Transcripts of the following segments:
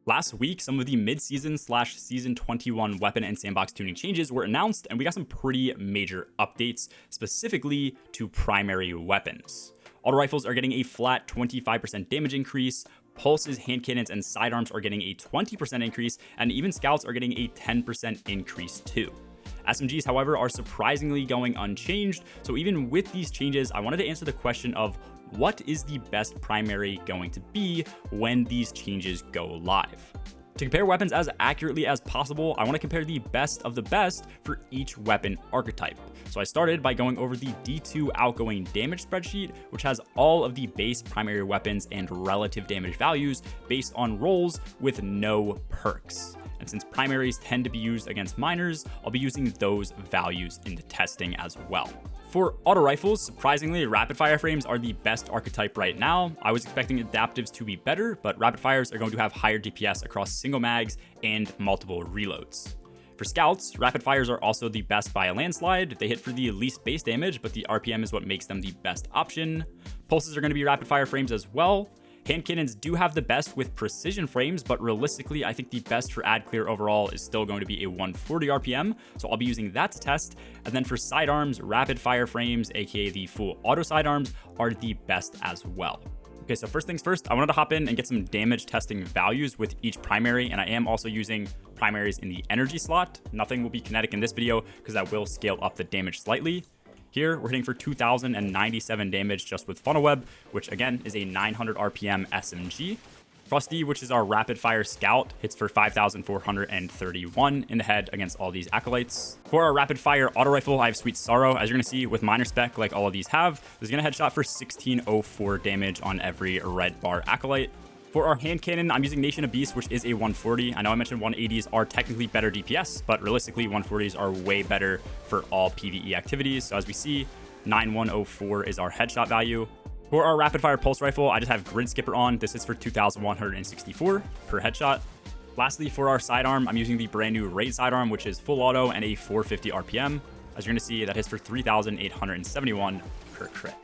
Last week, some of the mid-season / season 21 weapon and sandbox tuning changes were announced, and we got some pretty major updates, specifically to primary weapons. Auto rifles are getting a flat 25% damage increase, pulses, hand cannons, and sidearms are getting a 20% increase, and even scouts are getting a 10% increase too. SMGs, however, are surprisingly going unchanged, so even with these changes, I wanted to answer the question of what is the best primary going to be when these changes go live? To compare weapons as accurately as possible, I want to compare the best of the best for each weapon archetype. So I started by going over the D2 outgoing damage spreadsheet, which has all of the base primary weapons and relative damage values based on rolls with no perks. And since primaries tend to be used against minors, I'll be using those values in the testing as well. For auto rifles, surprisingly, rapid fire frames are the best archetype right now. I was expecting adaptives to be better, but rapid fires are going to have higher DPS across single mags and multiple reloads. For scouts, rapid fires are also the best by a landslide. They hit for the least base damage, but the RPM is what makes them the best option. Pulses are going to be rapid fire frames as well. Hand cannons do have the best with precision frames, but realistically, I think the best for ad clear overall is still going to be a 140 RPM, so I'll be using that to test. And then for sidearms, rapid fire frames, aka the full auto sidearms, are the best as well. Okay, so first things first, I wanted to hop in and get some damage testing values with each primary, and I am also using primaries in the energy slot. Nothing will be kinetic in this video because that will scale up the damage slightly. Here, we're hitting for 2,097 damage just with funnel web, which again is a 900 RPM SMG. Frosty, which is our rapid fire scout, hits for 5,431 in the head against all these acolytes. For our rapid fire auto rifle, I have Sweet Sorrow. As you're gonna see with minor spec, like all of these have, this is gonna headshot for 1604 damage on every red bar acolyte. For our hand cannon, I'm using Nation of Beasts, which is a 140. I know I mentioned 180s are technically better DPS, but realistically 140s are way better for all PvE activities. So as we see, 9104 is our headshot value. For our rapid fire pulse rifle, I just have Grid Skipper on. This is for 2,164 per headshot. Lastly, for our sidearm, I'm using the brand new Raid sidearm, which is full auto and a 450 RPM. As you're gonna see, that hits for 3,871 per crit.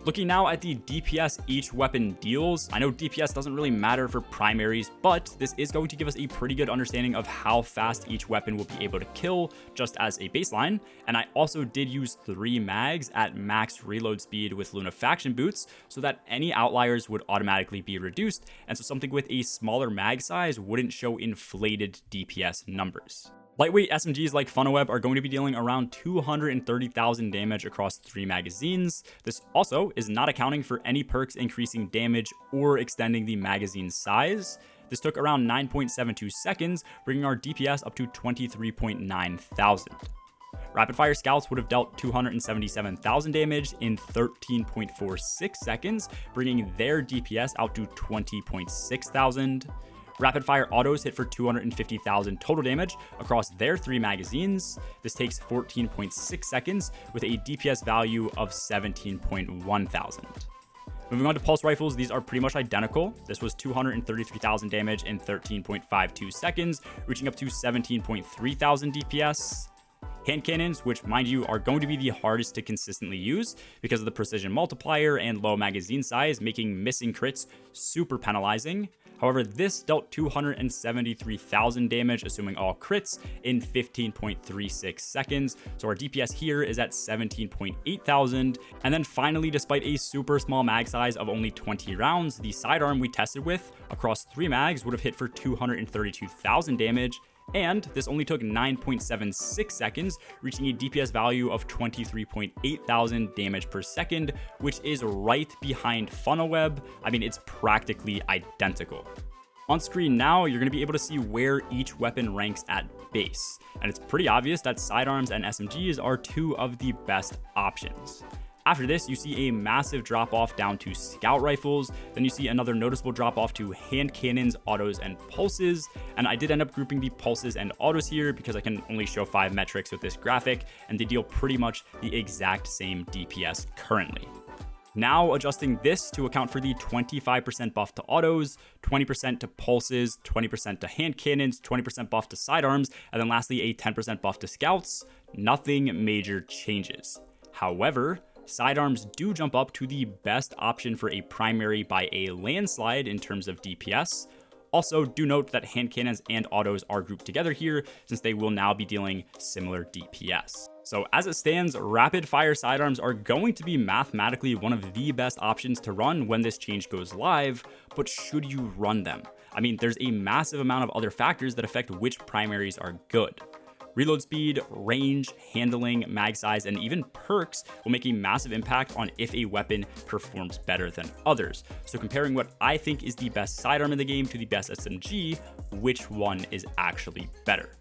Looking now at the DPS each weapon deals, I know DPS doesn't really matter for primaries, but this is going to give us a pretty good understanding of how fast each weapon will be able to kill just as a baseline. And I also did use 3 mags at max reload speed with Lunafaction boots so that any outliers would automatically be reduced, and so something with a smaller mag size wouldn't show inflated DPS numbers. Lightweight SMGs like funnel web are going to be dealing around 230,000 damage across 3 magazines. This also is not accounting for any perks increasing damage or extending the magazine size. This took around 9.72 seconds, bringing our DPS up to 23.9 thousand. Rapid fire scouts would have dealt 277,000 damage in 13.46 seconds, bringing their DPS out to 20.6 thousand. Rapid fire autos hit for 250,000 total damage across their 3 magazines. This takes 14.6 seconds with a DPS value of 17.1 thousand. Moving on to pulse rifles, these are pretty much identical. This was 233,000 damage in 13.52 seconds, reaching up to 17.3 thousand DPS. Hand cannons, which mind you are going to be the hardest to consistently use because of the precision multiplier and low magazine size, making missing crits super penalizing. However, this dealt 273,000 damage, assuming all crits, in 15.36 seconds. So our DPS here is at 17.8 thousand. And then finally, despite a super small mag size of only 20 rounds, the sidearm we tested with across 3 mags would have hit for 232,000 damage. And this only took 9.76 seconds, reaching a DPS value of 23.8 thousand damage per second, which is right behind funnel web. I mean, it's practically identical. On screen now, you're going to be able to see where each weapon ranks at base. And it's pretty obvious that sidearms and SMGs are 2 of the best options. After this, you see a massive drop off down to scout rifles. Then you see another noticeable drop off to hand cannons, autos, and pulses. And I did end up grouping the pulses and autos here because I can only show 5 metrics with this graphic, and they deal pretty much the exact same DPS currently. Now adjusting this to account for the 25% buff to autos, 20% to pulses, 20% to hand cannons, 20% buff to sidearms, and then lastly a 10% buff to scouts, nothing major changes. However, sidearms do jump up to the best option for a primary by a landslide in terms of DPS. Also, do note that hand cannons and autos are grouped together here since they will now be dealing similar DPS. So as it stands, rapid fire sidearms are going to be mathematically one of the best options to run when this change goes live, but should you run them? I mean, there's a massive amount of other factors that affect which primaries are good. Reload speed, range, handling, mag size, and even perks will make a massive impact on if a weapon performs better than others. So comparing what I think is the best sidearm in the game to the best SMG, which one is actually better?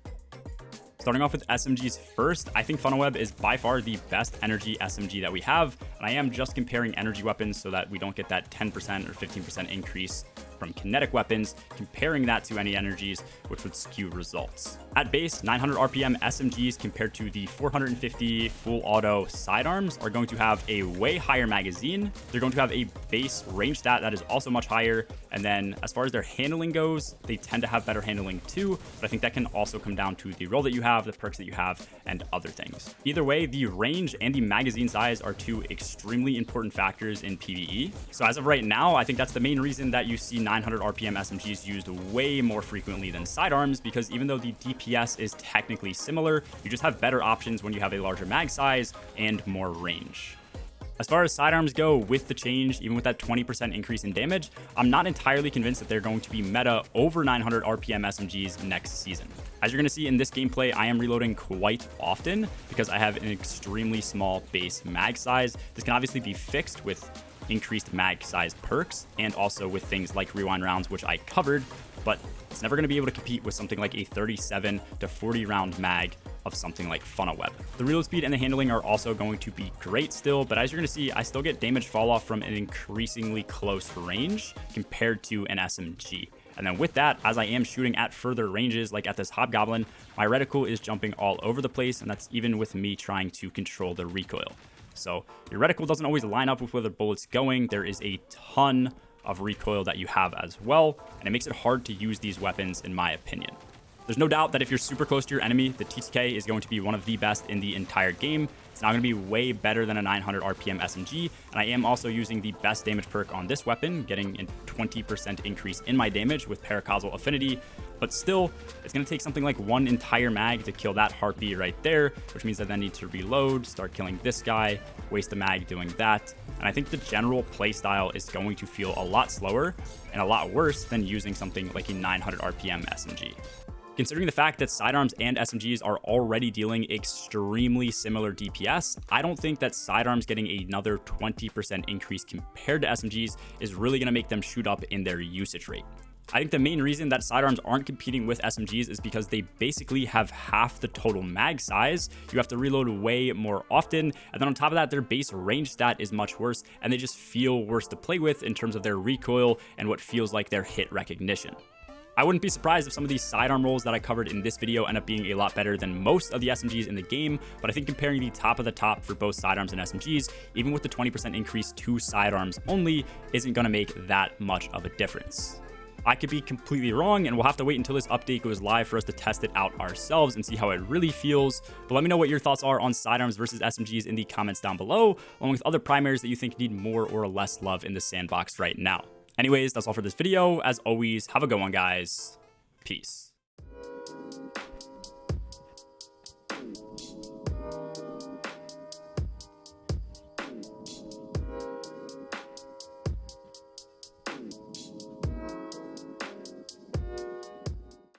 Starting off with SMGs first, I think Funnel Web is by far the best energy SMG that we have, and I am just comparing energy weapons so that we don't get that 10% or 15% increase from kinetic weapons, comparing that to any energies, which would skew results. At base, 900 RPM SMGs compared to the 450 full auto sidearms are going to have a way higher magazine. They're going to have a base range stat that is also much higher. And then as far as their handling goes, they tend to have better handling too, but I think that can also come down to the roll that you have, the perks that you have, and other things. Either way, the range and the magazine size are two extremely important factors in PvE. So as of right now, I think that's the main reason that you see 900 RPM SMGs used way more frequently than sidearms, because even though the DPS is technically similar, you just have better options when you have a larger mag size and more range. As far as sidearms go, with the change, even with that 20% increase in damage, I'm not entirely convinced that they're going to be meta over 900 RPM SMGs next season. As you're going to see in this gameplay, I am reloading quite often because I have an extremely small base mag size. This can obviously be fixed with increased mag size perks and also with things like rewind rounds, which I covered, but it's never going to be able to compete with something like a 37 to 40 round mag of something like Funnel Web. The reload speed and the handling are also going to be great still, but as you're going to see, I still get damage fall off from an increasingly close range compared to an SMG. And then with that, as I am shooting at further ranges, like at this Hobgoblin, my reticle is jumping all over the place, and that's even with me trying to control the recoil. So your reticle doesn't always line up with where the bullet's going. There is a ton of recoil that you have as well, and it makes it hard to use these weapons in my opinion. There's no doubt that if you're super close to your enemy, the TTK is going to be one of the best in the entire game. It's now going to be way better than a 900 RPM SMG, and I am also using the best damage perk on this weapon, getting a 20% increase in my damage with Paracausal Affinity, but still, it's going to take something like one entire mag to kill that heartbeat right there, which means I then need to reload, start killing this guy, waste the mag doing that, and I think the general playstyle is going to feel a lot slower and a lot worse than using something like a 900 RPM SMG. Considering the fact that sidearms and SMGs are already dealing extremely similar DPS, I don't think that sidearms getting another 20% increase compared to SMGs is really going to make them shoot up in their usage rate. I think the main reason that sidearms aren't competing with SMGs is because they basically have half the total mag size. You have to reload way more often, and then on top of that, their base range stat is much worse, and they just feel worse to play with in terms of their recoil and what feels like their hit recognition. I wouldn't be surprised if some of these sidearm rolls that I covered in this video end up being a lot better than most of the SMGs in the game, but I think comparing the top of the top for both sidearms and SMGs, even with the 20% increase to sidearms only, isn't going to make that much of a difference. I could be completely wrong, and we'll have to wait until this update goes live for us to test it out ourselves and see how it really feels. But let me know what your thoughts are on sidearms versus SMGs in the comments down below, along with other primaries that you think need more or less love in the sandbox right now. Anyways, that's all for this video. As always, have a good one, guys. Peace.